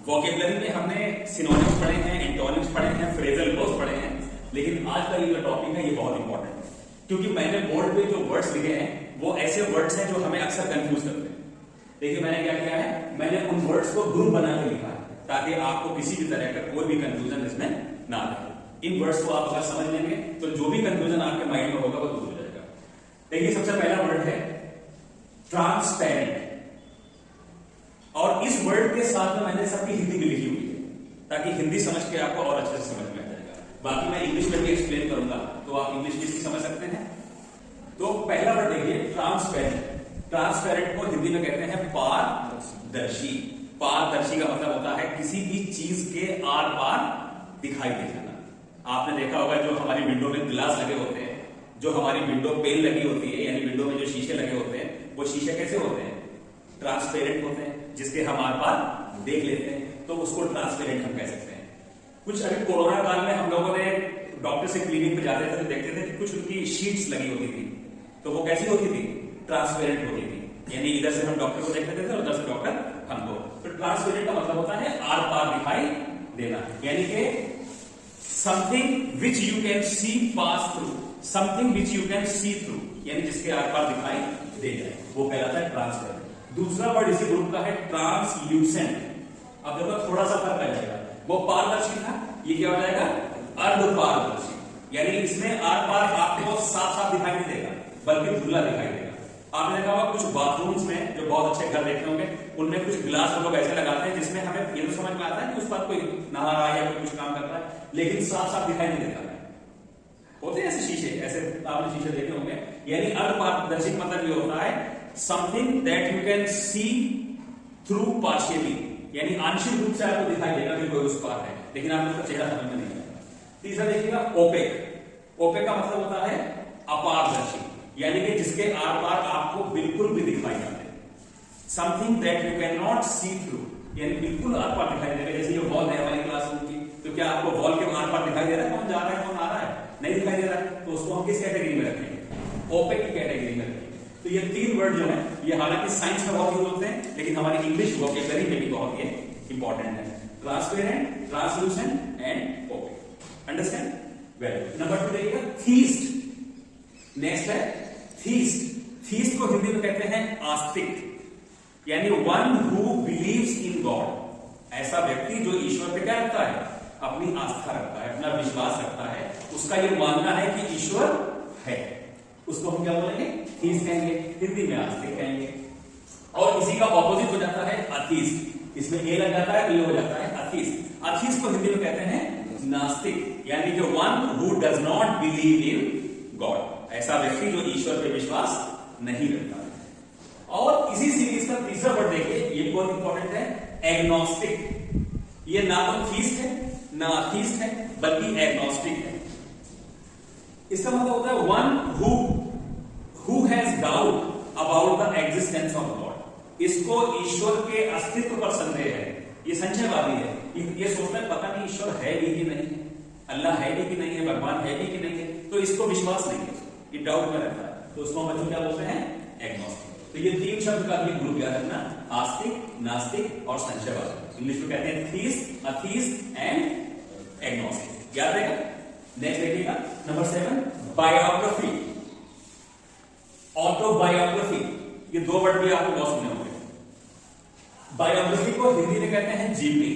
Vocabulary में हमने synonyms पढ़े हैं, एंटोनिम्स पढ़े हैं, फ्रेजल वर्ब्स पढ़े हैं, लेकिन आज का ये जो टॉपिक है ये बहुत इंपॉर्टेंट है, क्योंकि मैंने बोर्ड पे जो वर्ड्स लिखे हैं वो ऐसे वर्ड्स हैं जो हमें अक्सर कंफ्यूज करते हैं। देखिए मैंने क्या किया है, मैंने उन वर्ड्स को ग्रुप बना के लिखा है ताकि आपको किसी भी तरह का कोई भी कंफ्यूजन इसमें ना आए। इन वर्ड्स को आप अगर समझ लेंगे तो जो भी कंफ्यूजन आपके माइंड में होगा वो दूर हो जाएगा। देखिए सबसे पहला वर्ड है ट्रांसपेरेंट, और इस वर्ड के साथ में मैंने सबकी हिंदी भी लिखी हुई है ताकि हिंदी समझ के आपको और अच्छे से समझ में आ जाएगा। बाकी मैं इंग्लिश में भी एक्सप्लेन करूंगा तो आप इंग्लिश भी समझ सकते हैं। तो पहला वर्ड देखिए ट्रांसपेरेंट। ट्रांसपेरेंट को हिंदी में कहते हैं पारदर्शी। पारदर्शी का मतलब होता है किसी भी चीज के आर पार दिखाई दे जाना। आपने देखा होगा जो हमारी विंडो में ग्लास लगे होते हैं, जो हमारी विंडो पेन लगी होती है, यानी विंडो में जो शीशे लगे होते हैं, वो शीशे कैसे होते हैं? ट्रांसपेरेंट होते हैं, जिसके हम आर पार देख लेते हैं, तो उसको ट्रांसपेरेंट हम कह सकते हैं। कुछ अभी कोरोना काल में हम लोगों ने डॉक्टर से क्लिनिक में जाते थे तो देखते थे कि कुछ उनकी शीट्स लगी होती थी, तो वो कैसी होती थी? ट्रांसपेरेंट होती थी, यानी इधर से हम डॉक्टर को देख लेते थे और उधर से डॉक्टर हमको। तो ट्रांसपेरेंट का मतलब होता है आर पार दिखाई देना, यानी कि something which you can see pass through, something which you can see through, यानी जिसके आर पार दिखाई दे जाए, वो कहलाता है ट्रांसपेरेंट। दूसरा वर्ड इसी ग्रुप का है ट्रांसल्यूसेंट। अब देखो थोड़ा सा फर्क आ जाएगा, वो पारदर्शी था, ये क्या हो जाएगा? अर्धपारदर्शी, यानी इसमें आर पार आपको साफ साफ दिखाई नहीं देगा बल्कि धुंधला दिखाई देगा। आपने देखा होगा कुछ बाथरूम्स में जो बहुत अच्छे घर देखे होंगे उनमें कुछ ग्लास लोग ऐसे लगाते हैं जिसमें हमें ये तो समझ में आता है कि उस पर कोई नहा रहा है या कोई कुछ काम कर रहा है, लेकिन साफ साफ दिखाई नहीं देता है। होते हैं ऐसे शीशे, ऐसे आपने शीशे देखे होंगे। यानी अर्धपारदर्शी मतलब ये होता है something that you can see through partially, यानी आंशिक रूप से आपको दिखाई देगा कि कोई उस पार है, लेकिन आपको उसका चेहरा समझ में नहीं आएगा। तीसरा देखिएगा ओपेक। ओपेक का मतलब होता है अपारदर्शी, यानी कि जिसके आर पार आपको बिल्कुल भी दिखाई ना दे। Something that you can not see through, यानी बिल्कुल आर पार दिखाई देगा। जैसे ये वॉल है हमारी क्लासरूम की, तो क्या आपको वॉल के आर पार दिखाई दे रहा है कौन जा रहा है कौन आ रहा है? नहीं दिखाई दे रहा है, तो उसको हम किस कैटेगरी में रखेंगे? ओपेक की कैटेगरी में रखेंगे। तो ये तीन वर्ड जो है ये हालांकि साइंस में बहुत यूज होते हैं, लेकिन हमारी इंग्लिश वोकेबलरी में भी बहुत ये इंपॉर्टेंट है। Transparent, translucent and opaque. Understand? Well, number 2 देखिएगा थीस्ट। नेक्स्ट है थीस्ट। थीस्ट को हिंदी में कहते हैं आस्तिक, यानी one who believes in God. ऐसा व्यक्ति जो ईश्वर पे क्या रखता है? अपनी आस्था रखता है, अपना विश्वास रखता है, उसका ये मानना है कि ईश्वर है, उसको हम क्या बोलेंगे? थीस्ट कहेंगे, हिंदी में आस्तिक कहेंगे। और इसी का ऑपोजिट हो जाता है अथीस्ट। इसमें ए लग जाता है तो ये हो जाता है अथीस्ट। अथीस्ट को हिंदी में कहते हैं नास्तिक, यानी कि one who does not believe in God. ऐसा व्यक्ति जो ईश्वर पे विश्वास नहीं रखता है। और इसी सीरीज का तीसरा वर्ड देखिए, ये बहुत इंपॉर्टेंट है, एग्नोस्टिक। ये ना तो थीस्ट है ना अथीस्ट है बल्कि एग्नोस्टिक है। इसका मतलब होता है one who has doubt about the existence of God. इसको ईश्वर के अस्तित्व पर संदेह है, ये संशयवादी है, ये सोचता है पता नहीं ईश्वर है भी कि नहीं है, अल्लाह है भी कि नहीं है, भगवान है भी कि नहीं है, तो इसको विश्वास नहीं है, ये डाउट में रहता है, तो उसको हम बच्चों क्या बोलते हैं? एग्नोस्टिक। तो ये तीन शब्द का भी ग्रुप याद रखना, आस्तिक, नास्तिक और संशयवादी। इंग्लिश में कहते हैं थीस्ट, अथीस्ट एंड एग्नोस्टिक। याद रहेगा? नेक्स्ट देखिएगा नंबर 7 बायोग्राफी, ऑटोबायोग्राफी। ये दो वर्ड भी आपको बहुत सुने होंगे। बायोग्राफी को हिंदी में कहते हैं जीवनी।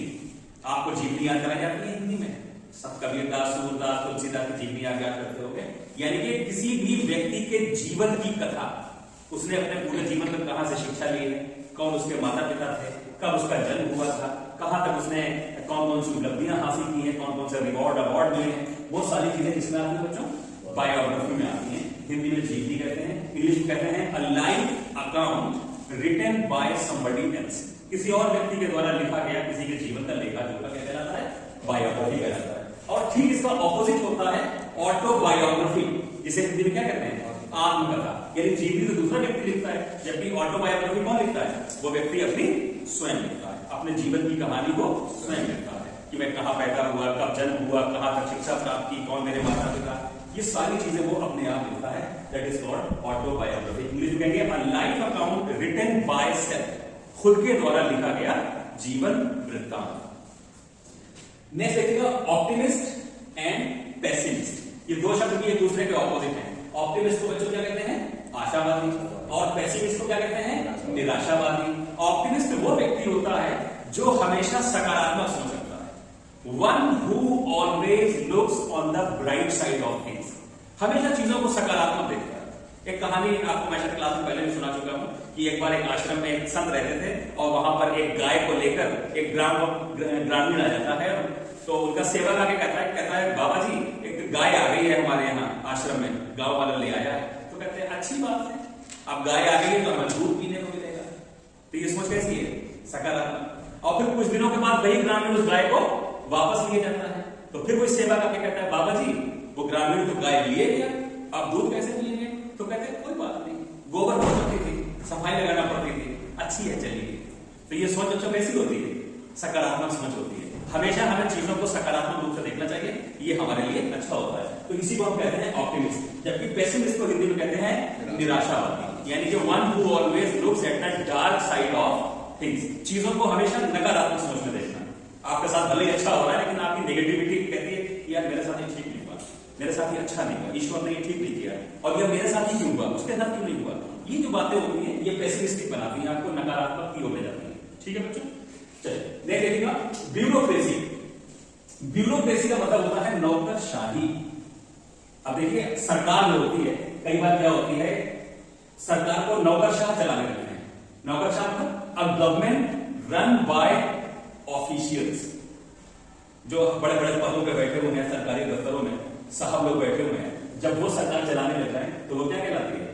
आपको जीवनी याद कराई जाती है हिंदी में, सब कबीरदास, सूरदास, तुलसीदास की जीवनी आप याद करते होंगे। यानी कि किसी भी व्यक्ति के जीवन की कथा, उसने अपने पूरे जीवन में कहां से शिक्षा ली है, कौन उसके माता पिता थे, कब उसका जन्म हुआ था, कहां तक उसने कौन कौन सी उपलब्धियां हासिल की हैं, कौन कौन से रिवॉर्ड अवार्ड मिले हैं, वो सारी चीजें जिसमें आती है बच्चों बायोग्राफी में आती हैं। हिंदी में जीवनी कहते हैं, इंग्लिश में कहते हैं a life account written by somebody else. किसी और व्यक्ति के द्वारा लिखा गया किसी के जीवन का लेखा जोखा क्या कहलाता है? बायोग्राफी कहलाता है। और ठीक इसका ऑपोजिट होता है ऑटोबायोग्राफी, जिसे हिंदी में क्या कहते हैं? आत्मकथा। यानी जीवनी तो दूसरा व्यक्ति लिखता है, जबकि ऑटोबायोग्राफी कौन लिखता है? वो व्यक्ति अपनी स्वयं लिखता है, अपने जीवन की कहानी को स्वयं लिखता है कि मैं कहां पैदा हुआ, कब जन्म हुआ, कहां तक शिक्षा प्राप्त की, कौन मेरे माता पिता, ये सारी चीजें वो अपने आप लिखता है। That is called autobiography. English में कहेंगे a life account written by self, खुद के द्वारा लिखा गया जीवन वृत्तांत। नेक्स्ट देखिएगा ऑप्टिमिस्ट एंड पेसिमिस्ट। ये दो शब्द भी एक दूसरे के ऑपोजिट हैं। ऑप्टिमिस्ट को बच्चों क्या कहते हैं? आशावादी। और पेसिमिस्ट को क्या कहते हैं? निराशावादी। ऑप्टिमिस्ट वो व्यक्ति होता है जो हमेशा सकारात्मक सोच रखता है। One who always looks on the bright side of things, हमेशा चीजों को सकारात्मक देखता है। एक कहानी आपको मैं शायद क्लास में पहले भी सुना चुका हूं कि एक बार एक आश्रम में एक संत रहते थे और वहां पर एक गाय को लेकर एक ग्रामीण आ जाता है। तो उनका सेवक आके कहता है बाबा जी एक गाय आ गई है हमारे यहाँ आश्रम में, गांव वाला ले आया है। तो कहते हैं अच्छी बात है, अब गाय आ गई है तो हमें दूध पीने को मिलेगा। तो ये सोच कैसी है? सकारात्मक। और फिर कुछ दिनों के बाद वही ग्रामीण उस गाय को वापस लिए जाता है। तो फिर कोई सेवक आके कहता है बाबा जी वो ग्रामीण तो गाय लिए गया, अब दूध कैसे पिएंगे? तो कहते हैं कोई बात नहीं, गोबर पड़ती थी, सफाई लगाना पड़ती थी, अच्छी है चलिए। तो ये सोच बच्चों कैसी होती है? सकारात्मक सोच होती है। हमेशा हमें चीजों को सकारात्मक रूप से देखना चाहिए, ये हमारे लिए अच्छा होता है। तो इसी को हम कहते हैं ऑप्टिमिस्ट। जबकि पेसिमिस्ट को हिंदी में कहते हैं निराशावादी, यानी कि one who always looks at the dark side of things, चीजों को हमेशा नकारात्मक सोच में देखना। आपके साथ भले ही अच्छा हो रहा है लेकिन आपकी नेगेटिविटी कहती है यार मेरे साथ ये ठीक नहीं हुआ, मेरे साथ ये अच्छा नहीं हुआ, ईश्वर ने ये ठीक नहीं किया, और ये मेरे साथ ही क्यों हुआ, उसके साथ क्यों नहीं हुआ। ये जो बातें होती हैं ये पेसिमिस्टिक बनाती हैं, आपको नकारात्मक की ओर ले जाती है। ठीक है बच्चों, चलिए नेक्स्ट देखिएगा ब्यूरोक्रेसी। ब्यूरोक्रेसी का मतलब होता है नौकरशाही। अब देखिए सरकार जो होती है कई बार क्या होती है, सरकार को नौकरशाह चलाने लगते हैं। नौकरशाह मतलब a government run by officials, जो बड़े बड़े पदों पे बैठे हुए हैं सरकारी दफ्तरों में, साहब लोग बैठे हुए हैं, जब वो सरकार चलाने लग जाए तो वो क्या कहलाती है?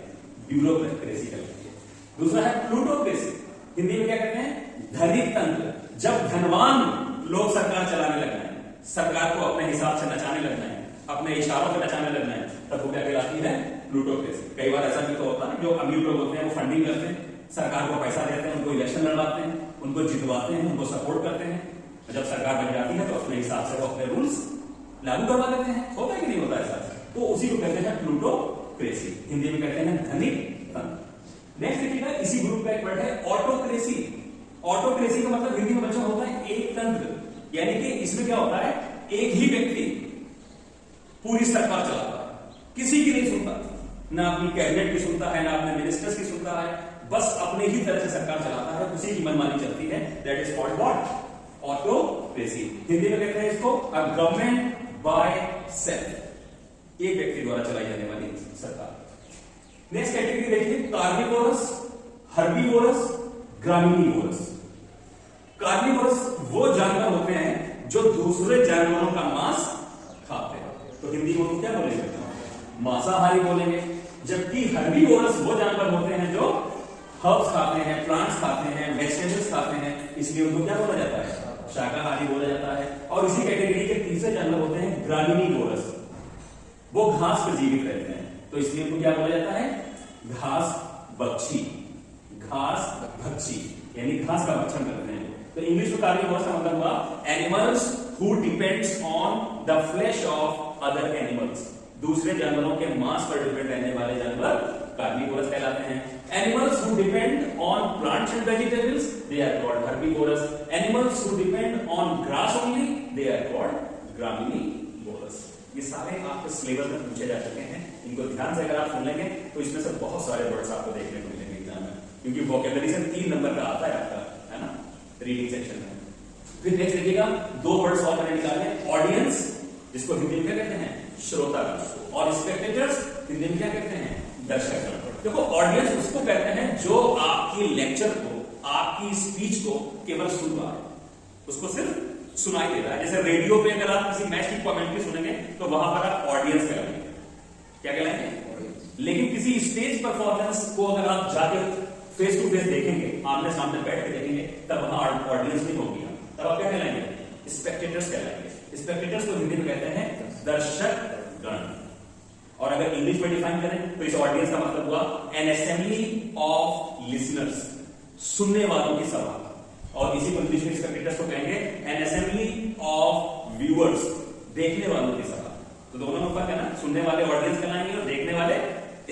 ब्यूरोक्रेसी कहलाती है। दूसरा है प्लूटोक्रेसी, हिंदी में क्या कहते हैं? धनिक तंत्र। जब धनवान लोग सरकार चलाने लग जाए, सरकार को अपने हिसाब से नचाने लग जाए, अपने इशारों से नचाने लग जाए, तब वो क्या कहलाती है? प्लूटोक्रेसी। कई बार ऐसा भी तो होता है जो अमीर लोग होते हैं वो फंडिंग करते हैं, सरकार को पैसा देते हैं, उनको इलेक्शन लड़वाते हैं, उनको जितवाते हैं, उनको सपोर्ट करते हैं। जब सरकार बन जाती है तो अपने हिसाब से वो अपने रूल्स लागू करवा देते हैं। होता है कि नहीं होता ऐसा? तो उसी को कहते हैं प्लूटोक्रेसी, हिंदी में कहते हैं धनिक तंत्र। नेक्स्ट देखिएगा इसी ग्रुप का एक वर्ड है ऑटोक्रेसी। ऑटोक्रेसी का मतलब हिंदी में बच्चों होता है एक तंत्र, यानी कि इसमें क्या होता है, एक ही व्यक्ति पूरी सरकार चलाता है, किसी की नहीं सुनता, ना अपनी कैबिनेट की सुनता है, ना अपने मिनिस्टर्स की सुनता है, बस अपने ही तरह से सरकार चलाता है, उसी की मनमानी चलती है। That is called what? Autocracy. Hindi में कहते हैं इसको अ गवर्नमेंट बाय सेल्फ, एक व्यक्ति द्वारा चलाई जाने वाली सरकार। नेक्स्ट कैटेगरी देखिए कार्निवोरस, हर्बीवोरस, ग्रामिनीवोरस। कार्निवोरस वो जानवर होते हैं जो दूसरे जानवरों का मांस खाते हैं, तो हिंदी में क्या बोलेंगे? मांसाहारी बोलेंगे। जबकि हर्बीवोरस वो जानवर होते हैं जो हर्ब्स खाते हैं, प्लांट्स खाते हैं, वेजिटेबल्स खाते हैं, इसलिए उनको क्या बोला जाता है? शाकाहारी बोला जाता है। और इसी कैटेगरी के तीसरे जानवर होते हैं ग्रामिनीवोरस, वो घास पर जीवित रहते हैं, तो इसलिए उनको क्या बोला जाता है? घास बक्षी, घास भक्षी, यानी घास का भक्षण करते हैं। तो इंग्लिश में कार्निवोरस का मतलब हुआ animals who depends on the flesh of other animals, दूसरे जानवरों के मांस पर डिपेंड रहने वाले जानवर कार्निवोरस कहलाते हैं। Animals who depend on plants and vegetables, they are called herbivorous. Animals who depend on grass only, they are called graminevorous. ये सारे आपके सिलेबस में पूछे जा चुके हैं, इनको ध्यान से अगर आप सुन लेंगे तो इसमें से बहुत सारे वर्ड्स आपको देखने को मिलेंगे एग्जाम में, क्योंकि वोकेबलरी से 3 नंबर का आता है आपका, है ना, रीडिंग सेक्शन में। फिर नेक्स्ट देखिएगा 2 वर्ड्स और मैंने निकाले, ऑडियंस जिसको हिंदी में क्या कहते हैं? श्रोतागण, और स्पेक्टेटर्स हिंदी में क्या कहते हैं? दर्शकगण। देखो ऑडियंस उसको कहते हैं जो आपकी लेक्चर को, आपकी स्पीच को केवल सुन रहा है, उसको सिर्फ सुनाई दे रहा है। जैसे रेडियो पे अगर आप किसी मैच की कमेंट्री सुनेंगे तो वहां पर आप ऑडियंस कहलाएंगे, क्या कहलाएंगे? लेकिन किसी स्टेज परफॉर्मेंस को अगर आप जाकर फेस टू फेस देखेंगे, आमने सामने बैठ के देखेंगे, तब वहां ऑडियंस नहीं होगी, तब आप क्या कहलाएंगे? स्पेक्टेटर्स कहलाएंगे। स्पेक्टेटर्स को हिंदी में कहते हैं दर्शकगण। और अगर इंग्लिश में डिफाइन करें तो इस ऑडियंस का मतलब हुआ एन असेंबली ऑफ लिसनर्स, सुनने वालों की सभा, और इसी को इंग्लिश में स्पेक्टेटर्स को कहेंगे एन असेंबली ऑफ व्यूअर्स, देखने वालों की सभा। तो दोनों में फर्क है ना, सुनने वाले ऑडियंस कहलाएंगे और देखने वाले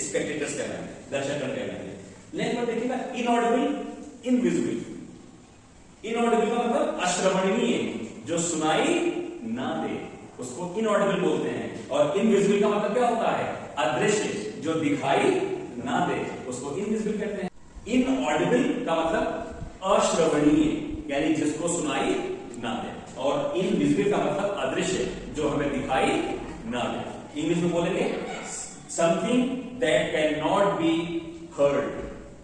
स्पेक्टेटर्स कहलाएंगे, दर्शकगण कहलाएंगे। नेक्स्ट बात देखिएगा इनऑडिबल, इनविजिबल। इनऑडिबल का जो सुनाई ना दे उसको इनऑडिबल बोलते हैं। और इनविजिबल का मतलब क्या होता है? अदृश्य, जो दिखाई ना दे उसको इनविजिबल कहते हैं। इनऑडिबल का मतलब अश्रवणीय, यानी जिसको सुनाई ना दे, और इनविजिबल का मतलब अदृश्य, जो हमें दिखाई ना दे। इंग्लिश में बोलेंगे something that can not be heard,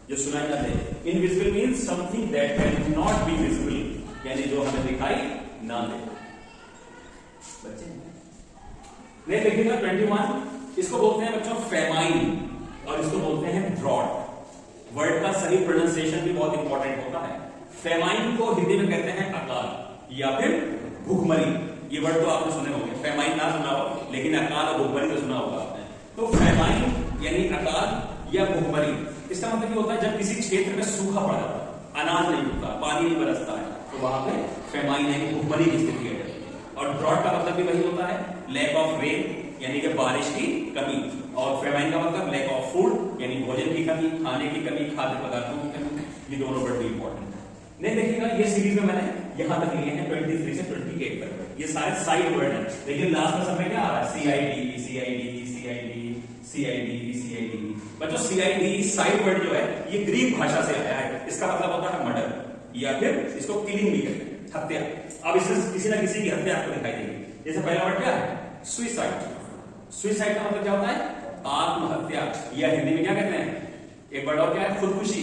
जो सुनाई ना दे। Invisible means something that can not be visible, यानी जो हमें दिखाई ना दे। बच्चे नहीं देखिएगा 21, इसको बोलते हैं बच्चों फेमाइन, और इसको बोलते हैं ड्रॉट। वर्ड का सही प्रोनाउंसिएशन भी बहुत इंपॉर्टेंट होता है। फेमाइन को हिंदी में कहते हैं अकाल या फिर भूखमरी। ये वर्ड तो आपने सुने होंगे, फेमाइन ना सुना हो लेकिन अकाल और भूखमरी तो सुना होगा आपने। तो फेमाइन यानी अकाल या भूखमरी, इसका मतलब ये होता है जब किसी क्षेत्र में सूखा पड़ जाता है, अनाज नहीं उगता, पानी नहीं बरसता है, तो वहां पे फेमाइन यानी भूखमरी की स्थिति है। और ड्रॉट का मतलब भी वही होता है, लैक ऑफ रेन यानी कि बारिश की कमी, और फेमाइन का मतलब लैक ऑफ फूड यानी भोजन की कमी, खाने की कमी, खाद्य पदार्थों की कमी। ये दोनों वर्ड भी इंपॉर्टेंट है। नहीं देखिएगा ये सीरीज में मैंने यहां तक लिए हैं 23 से 28 तक, ये सारे साइड वर्ड हैं, लेकिन लास्ट में सब में क्या आ रहा है? CID, CID, CID, CID, CID। बच्चों CID साइड वर्ड जो है ये ग्रीक भाषा से आया है। इसका मतलब होता है मर्डर या फिर इसको किलिंग भी कहते हैं, हत्या। अब इसमें किसी ना किसी की हत्या आपको दिखाई देगी। जैसे पहला वर्ड क्या है? सुइसाइड। सुइसाइड का मतलब क्या होता है? आत्महत्या, या हिंदी में क्या कहते हैं? एक वर्ड और क्या है? खुदकुशी।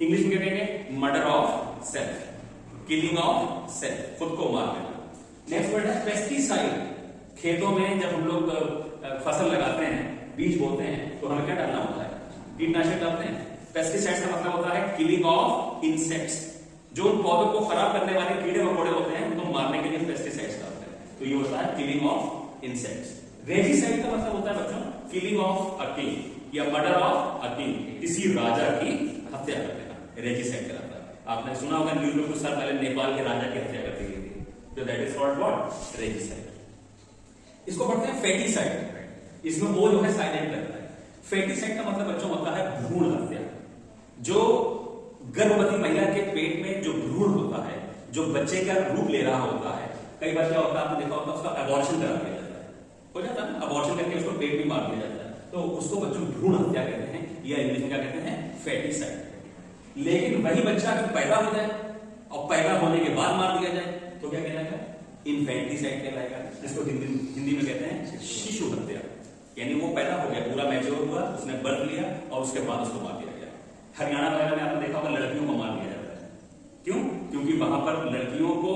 इंग्लिश में क्या कहेंगे? Murder of self, killing of self, खुद को मार देना। नेक्स्ट वर्ड है पेस्टिसाइड। खेतों में जब हम लोग फसल लगाते हैं, बीज बोते हैं, तो हमें क्या डालना होता है? कीटनाशक डालते हैं। पेस्टिसाइड का मतलब होता है किलिंग ऑफ इंसेक्ट्स, जो उन पौधों को खराब करने वाले कीड़े मकोड़े होते हैं उनको मारने के लिए पेस्टिसाइड्स डालते हैं। तो ये होता है किलिंग ऑफ इंसेक्ट्स। रेजिसाइड का मतलब होता है बच्चों किलिंग ऑफ अ किंग या मर्डर ऑफ अ किंग, किसी राजा की हत्या कर देना, रेजिसाइड कहलाता है। आपने सुना होगा न्यूज में कुछ साल पहले नेपाल के राजा की हत्या कर दी गई थी, तो that is called what? Regicide. इसको पढ़ते हैं फेटिसाइड, इसमें वो जो है साइलेंट लगता है। फेटिसाइड का मतलब बच्चों होता है भ्रूण हत्या। जो गर्भवती महिला के पेट में जो भ्रूण होता है, जो बच्चे का रूप ले रहा होता है, कई बार क्या होता है आपने देखा होता है उसका अबॉर्शन करा दिया जाता है, हो जाता है ना, अबॉर्शन करके उसको पेट में मार दिया जाता है, तो उसको बच्चों भ्रूण हत्या कहते हैं, या इंग्लिश में क्या कहते हैं? फेटिसाइड। लेकिन वही बच्चा अगर पैदा हो जाए और पैदा होने के बाद मार दिया जाए तो क्या कहलाएगा? इन्फेंटिसाइड कहलाएगा, जिसको हिंदी में कहते हैं शिशु हत्या। यानी वो पैदा हो गया, पूरा मैच्योर हुआ, उसने बर्थ लिया और उसके बाद उसको मार दिया गया। हरियाणा वगैरह में आपने देखा होगा लड़कियों को मार दिया जाता है। क्यों? क्योंकि वहां पर लड़कियों को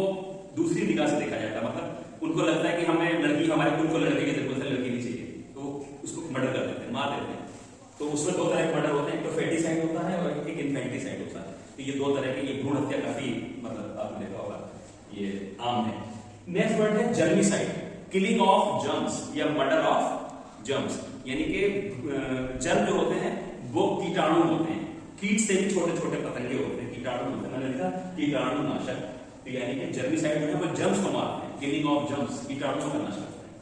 दूसरी निगाह से देखा जाता है, मतलब उनको लगता है कि हमें लड़की, हमारे खुद को लड़के की जरूरत है, लड़की नहीं चाहिए, तो उसको मर्डर कर देते हैं, मार देते हैं। तो उसमें दो तरह के मर्डर होते हैं, एक तो फेटिसाइड होता है और एक इन्फेंटिसाइड होता है। तो ये दो तरह के, ये भ्रूण हत्या काफी मतलब आपने देखा होगा, ये आम है। नेक्स्ट वर्ड है जर्मिसाइड, किलिंग ऑफ जर्म्स या मर्डर ऑफ जर्म्स, यानी कि जर्म जो होते हैं वो कीटाणु होते हैं, कीट से भी छोटे छोटे पतंगे होते हैं, कीटाणु होते हैं, मैंने लिखा कीटाणु नाशक। तो यानी कि जर्मिसाइड जो है वो जर्म्स को मारते हैं, किलिंग ऑफ जर्म्स, कीटाणुओं का नाश करते हैं।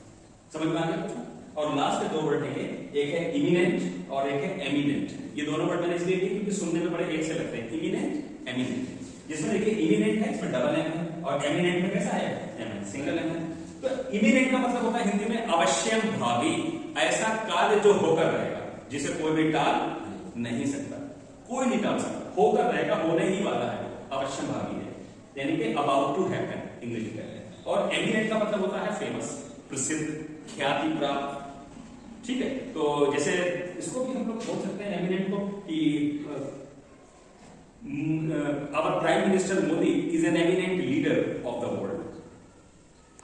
समझ में आ गया? और लास्ट के दो वर्ड है, एक है इमिनेंट और एक है एमिनेंट। ये दोनों वर्ड मैंने इसलिए लिए क्योंकि सुनने में बड़े एक से लगते हैं, इमिनेंट, एमिनेंट। जिसमें देखिए इमिनेंट है, इसमें डबल एम है, और एमिनेंट में कैसा है? एम है, सिंगल एम है। तो इमिनेंट का मतलब होता है हिंदी में अवश्यम भावी, ऐसा कार्य जो होकर रहेगा, जिसे कोई भी टाल नहीं सकता, कोई नहीं टाल सकता, होकर रहेगा, होने ही वाला है, अवश्यम भावी है, यानी कि अबाउट टू हैपन इंग्लिश में कहते हैं। और एमिनेंट का मतलब होता है फेमस, प्रसिद्ध, ख्याति प्राप्त। ठीक है, तो जैसे इसको भी हम लोग बोल सकते हैं एमिनेंट को कि our prime minister Modi is an eminent leader of the world.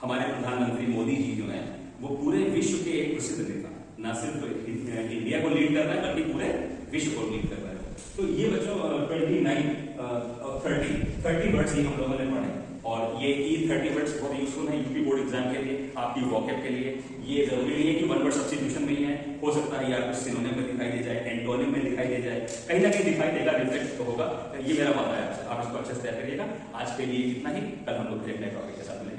हमारे प्रधानमंत्री मोदी जी जो हैं वो पूरे विश्व के एक प्रसिद्ध नेता, ना सिर्फ इंडिया को लीड कर रहा है बल्कि पूरे विश्व को लीड कर रहा है। तो ये बच्चों 30 वर्ड्स ही हम लोगों ने पढ़े, और ये 30 वर्ड्स बहुत यूजफुल है यूपी बोर्ड एग्जाम के लिए, आपकी वॉकअप के लिए। ये जरूरी नहीं है कि वन वर्ड सब्स्टिट्यूशन में ही है, हो सकता है या कुछ सिनोनिम में दिखाई दे जाए, एंटोनिम में दिखाई दे जाए, कहीं ना कहीं दिखाई देगा, रिफ्लेक्ट तो होगा। ये मेरा वादा है, आप इसको अच्छे से तैयार करिएगा। आज के लिए इतना ही, कल हम लोग फिर एक नए टॉपिक के साथ मिलेंगे।